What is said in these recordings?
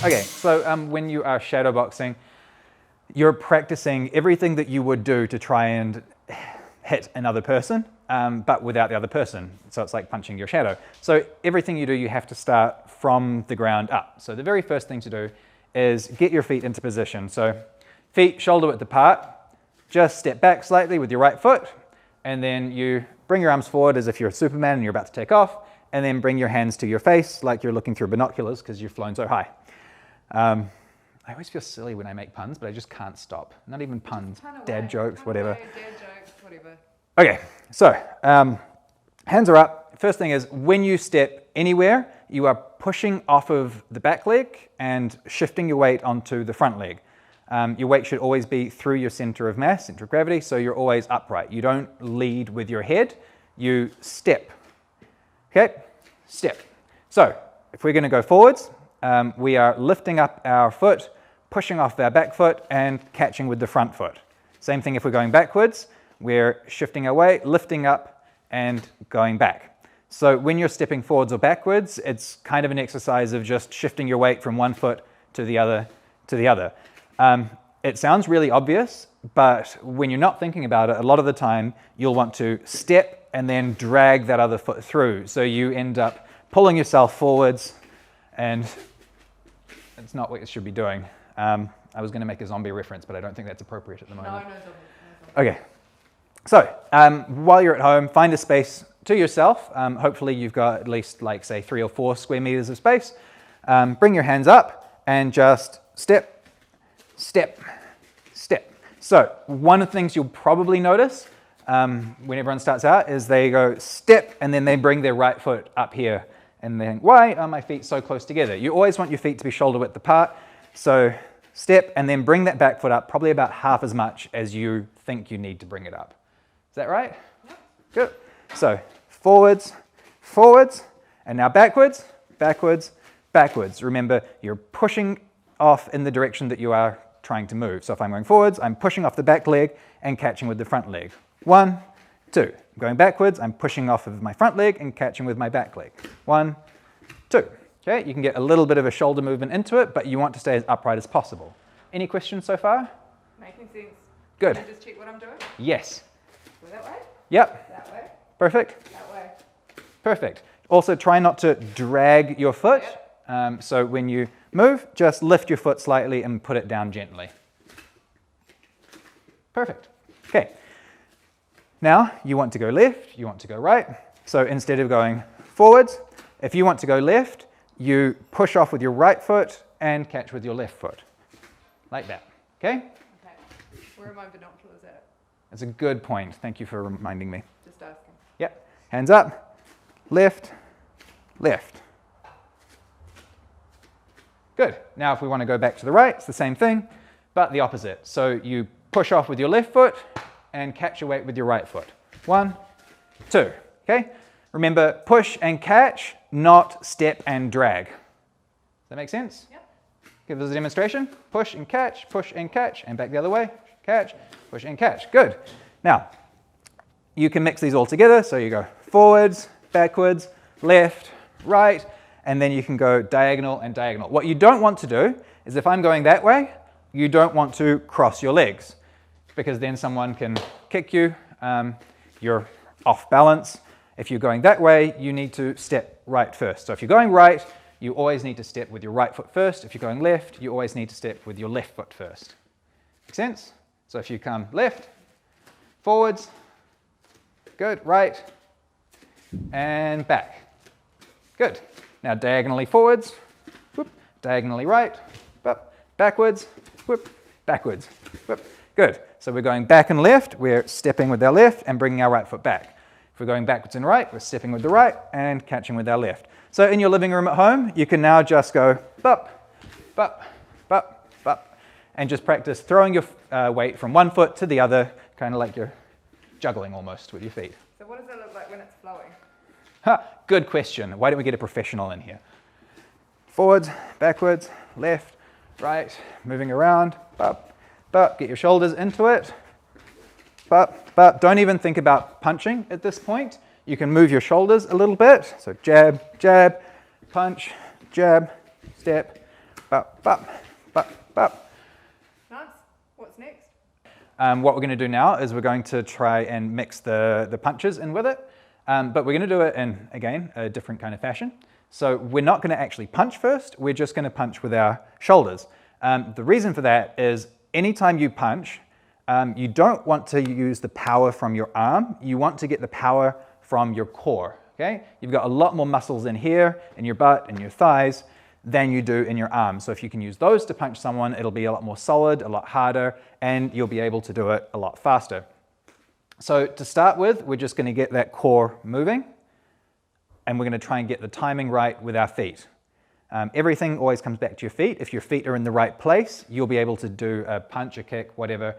Okay, so when you are shadowboxing, you're practicing everything that you would do to try and hit another person, but without the other person. So it's like punching your shadow. So everything you do, you have to start from the ground up. So the very first thing to do is get your feet into position. So feet shoulder width apart, just step back slightly with your right foot, and then you bring your arms forward as if you're Superman and you're about to take off, and then bring your hands to your face like you're looking through binoculars because you've flown so high. I always feel silly when I make puns, but I just can't stop. Not even puns, dad jokes, whatever. Dad jokes, whatever. Okay, so hands are up. First thing is when you step anywhere, you are pushing off of the back leg and shifting your weight onto the front leg. Your weight should always be through your center of mass, center of gravity, so you're always upright. You don't lead with your head, you step. Okay, step. So if we're going to go forwards, we are lifting up our foot, pushing off our back foot and catching with the front foot. Same thing if we're going backwards, we're shifting our weight, lifting up and going back. So when you're stepping forwards or backwards, it's kind of an exercise of just shifting your weight from one foot to the other to the other. It sounds really obvious, but when you're not thinking about it, a lot of the time you'll want to step and then drag that other foot through. So you end up pulling yourself forwards, and it's not what you should be doing. I was going to make a zombie reference, but I don't think that's appropriate at the moment. No zombie. Okay, so while you're at home, find a space to yourself. Hopefully you've got at least like say 3 or 4 square meters of space. Bring your hands up and just step, step, step. So one of the things you'll probably notice when everyone starts out is they go step and then they bring their right foot up here and then why are my feet so close together? You always want your feet to be shoulder width apart. So step and then bring that back foot up probably about half as much as you think you need to bring it up. Is that right? Yep. Good. So forwards, forwards, and now backwards, backwards, backwards. Remember, you're pushing off in the direction that you are trying to move. So if I'm going forwards, I'm pushing off the back leg and catching with the front leg. 1, 2. Going backwards, I'm pushing off of my front leg and catching with my back leg. 1, 2. Okay, you can get a little bit of a shoulder movement into it, but you want to stay as upright as possible. Any questions so far? Making sense. Good. Can you just check what I'm doing? Yes. Go that way? Yep. That way? Perfect. That way. Perfect. Also try not to drag your foot. So when you move, just lift your foot slightly and put it down gently. Perfect. Okay. Now you want to go left, you want to go right. So instead of going forwards, if you want to go left, you push off with your right foot and catch with your left foot. Like that. Okay? Okay. Where are my binoculars at? That's a good point. Thank you for reminding me. Just asking. Yep. Hands up. Left, left. Good. Now if we want to go back to the right, it's the same thing, but the opposite. So you push off with your left foot and catch your weight with your right foot. 1, 2. Okay? Remember, push and catch, not step and drag. Does that make sense? Yep. Give us a demonstration. Push and catch, and back the other way. Catch, push and catch. Good. Now, you can mix these all together. So you go forwards, backwards, left, right, and then you can go diagonal and diagonal. What you don't want to do is if I'm going that way, you don't want to cross your legs because then someone can kick you. You're off balance. If you're going that way, you need to step right first. So if you're going right, you always need to step with your right foot first. If you're going left, you always need to step with your left foot first. Make sense? So if you come left, forwards, good, right, and back. Good. Now diagonally forwards, whoop, diagonally right, whoop, backwards, whoop, backwards, whoop. Good. So we're going back and left, we're stepping with our left and bringing our right foot back. If we're going backwards and right, we're stepping with the right and catching with our left. So in your living room at home, you can now just go bup, bup, bup, bup, and just practice throwing your weight from one foot to the other, kind of like you're juggling almost with your feet. So what does it look like when it's flowing? Good question. Why don't we get a professional in here? Forwards, backwards, left, right, moving around, bup, bup, get your shoulders into it, bup. Don't even think about punching at this point. You can move your shoulders a little bit. So jab, jab, punch, jab, step, bop, bop, bop, bop. Nice. What's next? What we're going to do now is we're going to try and mix the punches in with it, but we're going to do it in, again, a different kind of fashion. So we're not going to actually punch first, we're just going to punch with our shoulders. The reason for that is anytime you punch, you don't want to use the power from your arm, you want to get the power from your core, okay? You've got a lot more muscles in here, in your butt, in your thighs, than you do in your arms. So if you can use those to punch someone, it'll be a lot more solid, a lot harder, and you'll be able to do it a lot faster. So to start with, we're just going to get that core moving, and we're going to try and get the timing right with our feet. Everything always comes back to your feet. If your feet are in the right place, you'll be able to do a punch, a kick, whatever,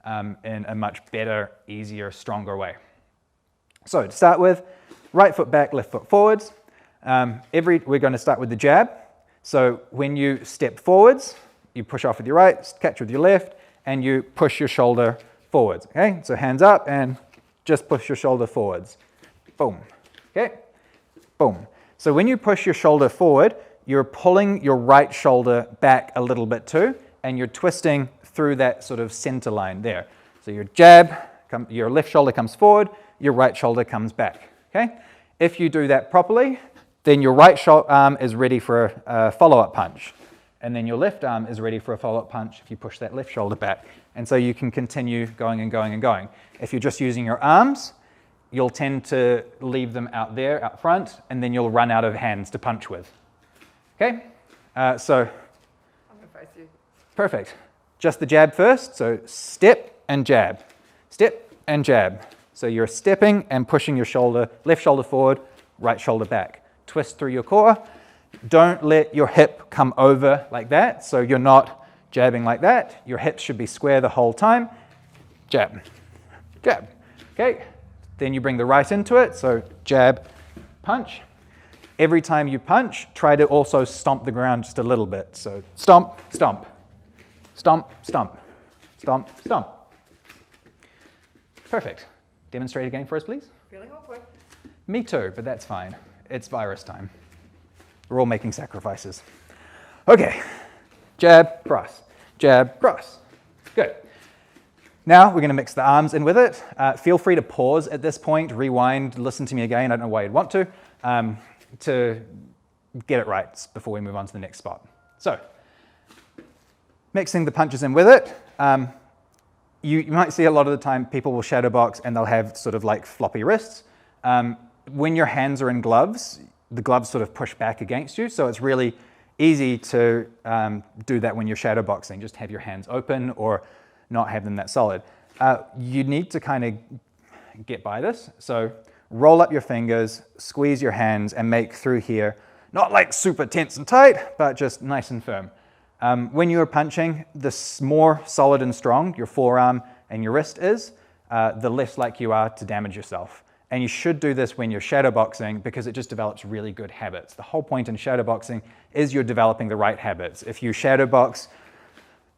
in a much better, easier, stronger way. So to start with, right foot back, left foot forwards. We're going to start with the jab. So when you step forwards, you push off with your right, catch with your left, and you push your shoulder forwards. Okay, so hands up and just push your shoulder forwards. Boom. Okay, boom. So when you push your shoulder forward, you're pulling your right shoulder back a little bit too, and you're twisting through that sort of center line there. So your jab, your left shoulder comes forward, your right shoulder comes back. Okay, if you do that properly, then your right arm is ready for a follow-up punch. And then your left arm is ready for a follow-up punch if you push that left shoulder back. And so you can continue going and going and going. If you're just using your arms, you'll tend to leave them out there, out front, and then you'll run out of hands to punch with. Okay? So, I'm going to face you. perfect. Just the jab first. So step and jab. Step and jab. So you're stepping and pushing your shoulder, left shoulder forward, right shoulder back. Twist through your core. Don't let your hip come over like that, so you're not jabbing like that. Your hips should be square the whole time. Jab, jab, okay? Then you bring the right into it, so jab, punch. Every time you punch, try to also stomp the ground just a little bit. So stomp, stomp, stomp, stomp, stomp, stomp. Perfect. Demonstrate again for us, please. Feeling awkward. Me too, but that's fine. It's virus time. We're all making sacrifices. Okay, jab, cross, jab, cross. Good. Now we're going to mix the arms in with it. Feel free to pause at this point, rewind, listen to me again. I don't know why you'd want to get it right before we move on to the next spot. So, mixing the punches in with it. You might see a lot of the time people will shadow box and they'll have sort of like floppy wrists. When your hands are in gloves, the gloves sort of push back against you, so it's really easy to do that when you're shadow boxing. Just have your hands open or not have them that solid. You need to kind of get by this, so roll up your fingers, squeeze your hands, and make through here, not like super tense and tight, but just nice and firm. When you're punching, the more solid and strong your forearm and your wrist is, the less like you are to damage yourself. And you should do this when you're shadow boxing because it just develops really good habits. The whole point in shadow boxing is you're developing the right habits. If you shadow box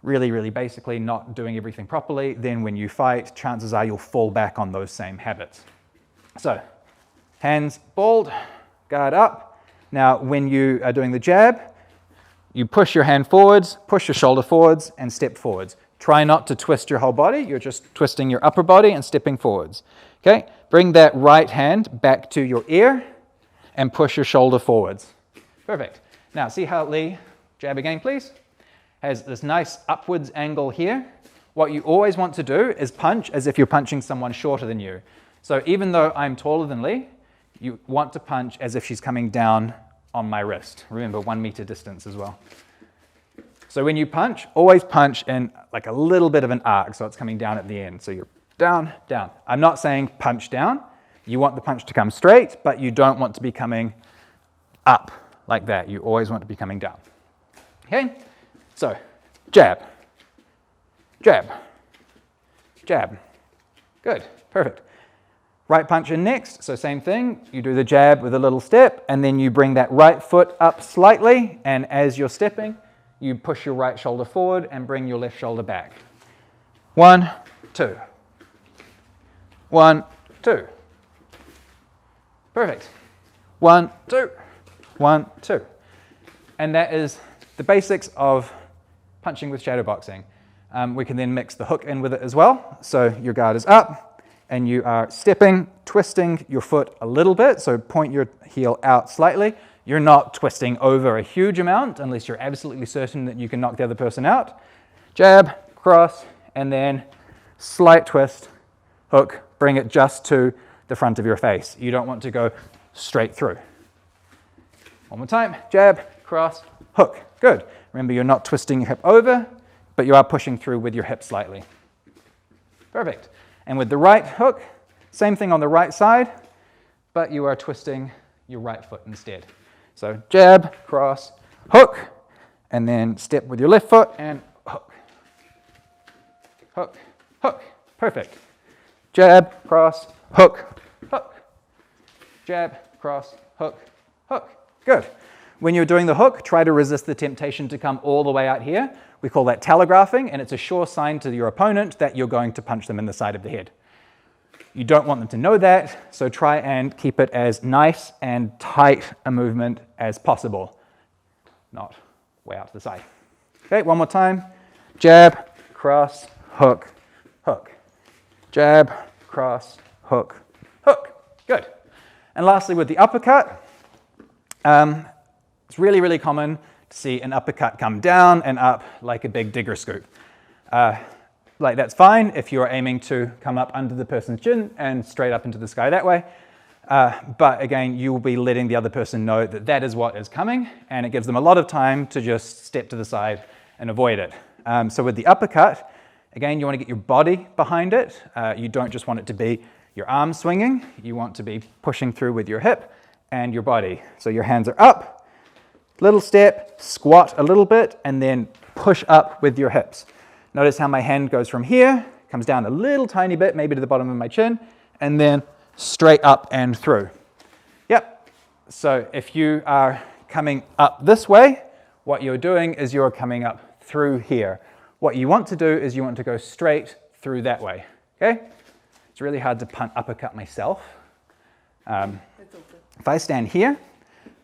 really basically not doing everything properly, then when you fight, chances are you'll fall back on those same habits. So, hands balled, guard up. Now, when you are doing the jab, you push your hand forwards, push your shoulder forwards, and step forwards. Try not to twist your whole body. You're just twisting your upper body and stepping forwards. Okay, bring that right hand back to your ear and push your shoulder forwards. Perfect. Now, see how Lee, jab again, please, has this nice upwards angle here. What you always want to do is punch as if you're punching someone shorter than you. So even though I'm taller than Lee, you want to punch as if she's coming down on my wrist. Remember, 1 meter distance as well. So when you punch, always punch in like a little bit of an arc, so it's coming down at the end. So you're down, down. I'm not saying punch down. You want the punch to come straight, but you don't want to be coming up like that. You always want to be coming down. Okay? So, jab, jab, jab. Good, perfect. Right punch in next, so same thing. You do the jab with a little step, and then you bring that right foot up slightly, and as you're stepping, you push your right shoulder forward and bring your left shoulder back. 1, 2. 1, 2. Perfect. 1, 2. 1, 2. And that is the basics of punching with shadowboxing. We can then mix the hook in with it as well. So your guard is up and you are stepping, twisting your foot a little bit. So point your heel out slightly. You're not twisting over a huge amount unless you're absolutely certain that you can knock the other person out. Jab, cross, and then slight twist, hook, bring it just to the front of your face. You don't want to go straight through. One more time, jab, cross, hook. Good. Remember, you're not twisting your hip over, but you are pushing through with your hip slightly. Perfect. And with the right hook, same thing on the right side, but you are twisting your right foot instead. So jab, cross, hook, and then step with your left foot and hook. Hook, hook. Perfect. Jab, cross, hook, hook. Jab, cross, hook, hook. Good. When you're doing the hook, try to resist the temptation to come all the way out here. We call that telegraphing, and it's a sure sign to your opponent that you're going to punch them in the side of the head. You don't want them to know that, so try and keep it as nice and tight a movement as possible, not way out to the side. Okay, one more time. Jab, cross, hook, hook. Jab, cross, hook, hook. Good. And lastly, with the uppercut, it's really, really common to see an uppercut come down and up like a big digger scoop. Like that's fine if you're aiming to come up under the person's chin and straight up into the sky that way. But again, you will be letting the other person know that that is what is coming, and it gives them a lot of time to just step to the side and avoid it. So with the uppercut, again, you want to get your body behind it. You don't just want it to be your arm swinging. You want to be pushing through with your hip and your body. So your hands are up, little step, squat a little bit, and then push up with your hips. Notice how my hand goes from here, comes down a little tiny bit, maybe to the bottom of my chin, and then straight up and through. Yep. So if you are coming up this way, what you're doing is you're coming up through here. What you want to do is you want to go straight through that way. Okay? It's really hard to uppercut myself. If I stand here,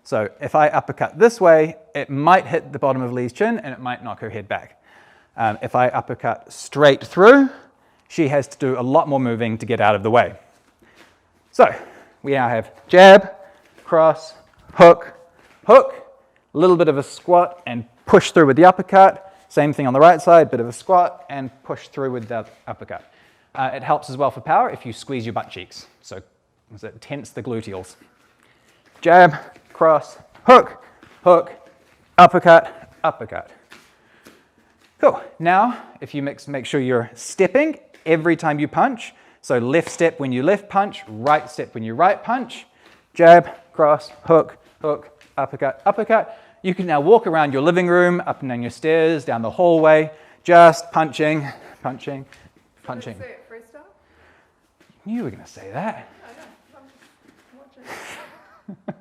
so if I uppercut this way, it might hit the bottom of Lee's chin and it might knock her head back. If I uppercut straight through, she has to do a lot more moving to get out of the way. So we now have jab, cross, hook, hook, a little bit of a squat and push through with the uppercut. Same thing on the right side, bit of a squat and push through with the uppercut. It helps as well for power if you squeeze your butt cheeks. So tense the gluteals. Jab, cross, hook, hook, uppercut, uppercut. Cool. Now, if you make sure you're stepping every time you punch. So left step when you left punch, right step when you right punch. Jab, cross, hook, hook, uppercut, uppercut. You can now walk around your living room, up and down your stairs, down the hallway, just punching, punching, punching. Say it freestyle? You knew you were going to say that. I know. I'm watching.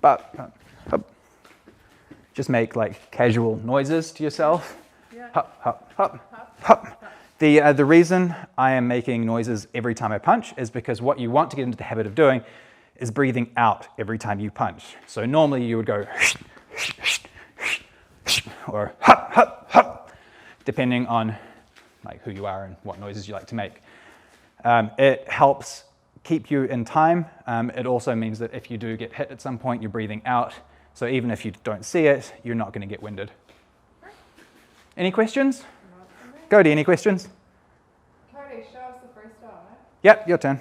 But just make like casual noises to yourself. Yeah. Hup, hup, hup, hup. The reason I am making noises every time I punch is because what you want to get into the habit of doing is breathing out every time you punch. So normally you would go or hup, hup, hup, depending on like who you are and what noises you like to make. It helps keep you in time. It also means that if you do get hit at some point, you're breathing out. So even if you don't see it, you're not going to get winded. Any questions? Go to any questions? Cody, show us the freestyle, mate. Yep, your turn.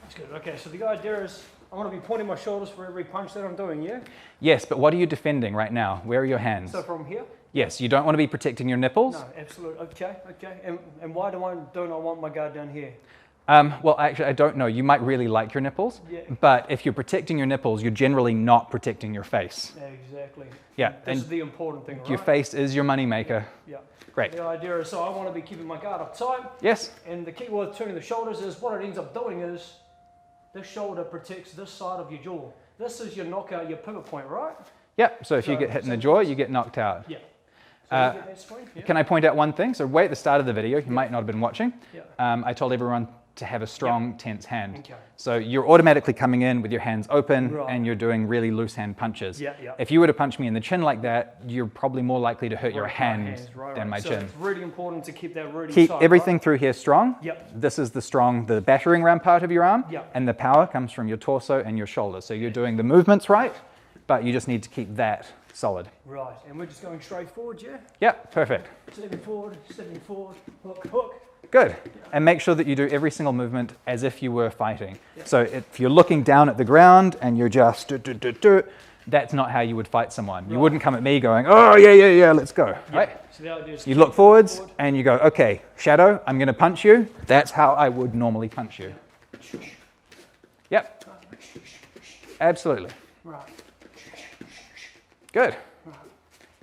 That's good. Okay, so the idea is I want to be pointing my shoulders for every punch that I'm doing, yeah? Yes, but what are you defending right now? Where are your hands? So from here? Yes, you don't want to be protecting your nipples? No, absolutely. Okay. And why don't I want my guard down here? Well, actually, I don't know. You might really like your nipples, Yeah. but if you're protecting your nipples, you're generally not protecting your face. Yeah, exactly. Yeah, This and is the important thing, right? your face is your moneymaker. Yeah. Great. The idea is, so I want to be keeping my guard up tight, Yes? and the key with turning the shoulders is what it ends up doing is this shoulder protects this side of your jaw. This is your knockout, your pivot point, right? Yep, so if you So, get hit in the same jaw, place? you get knocked out. Yeah. So you get that swing? Yeah. Can I point out one thing? So way at the start of the video, you might not have been watching, Yeah. I told everyone to have a strong, tense hand. Okay. So you're automatically coming in with your hands open Right. and you're doing really loose hand punches. Yeah, yeah. If you were to punch me in the chin like that, you're probably more likely to hurt your Right, hand hands, right, than my so chin. it's really important to keep that really Keep tight, everything right? through here strong. Yep. This is the battering ram part of your arm. Yep. And the power comes from your torso and your shoulders. So you're doing the movements right, but you just need to keep that solid. Right, and we're just going straight forward, yeah? Yep, perfect. Stepping forward, hook, hook. Good. And make sure that you do every single movement as if you were fighting. So if you're looking down at the ground and you're just that's not how you would fight someone. You Right. wouldn't come at me going, oh, yeah, let's go. Right? So the idea is You look forwards and you go, okay, Shadow, I'm going to punch you. That's how I would normally punch you. Yep. Absolutely. Right, Good.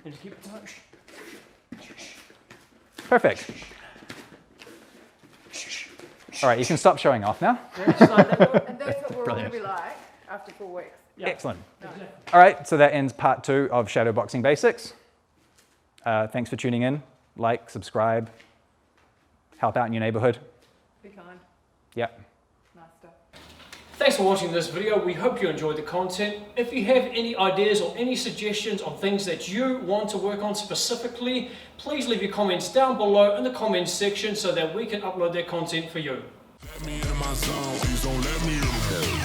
and just keep it tight. Perfect. All right, you can stop showing off now. Yeah, just like that one. And that's what we're all Brilliant. going to be like after 4 weeks. Yeah. Excellent. Exactly. All right, so that ends part 2 of Shadow Boxing Basics. Thanks for tuning in. Like, subscribe, help out in your neighborhood. Be kind. Yep. Nice stuff. Thanks for watching this video. We hope you enjoyed the content. If you have any ideas or any suggestions on things that you want to work on specifically, please leave your comments down below in the comments section so that we can upload that content for you. Let me in my zone, please don't let me in.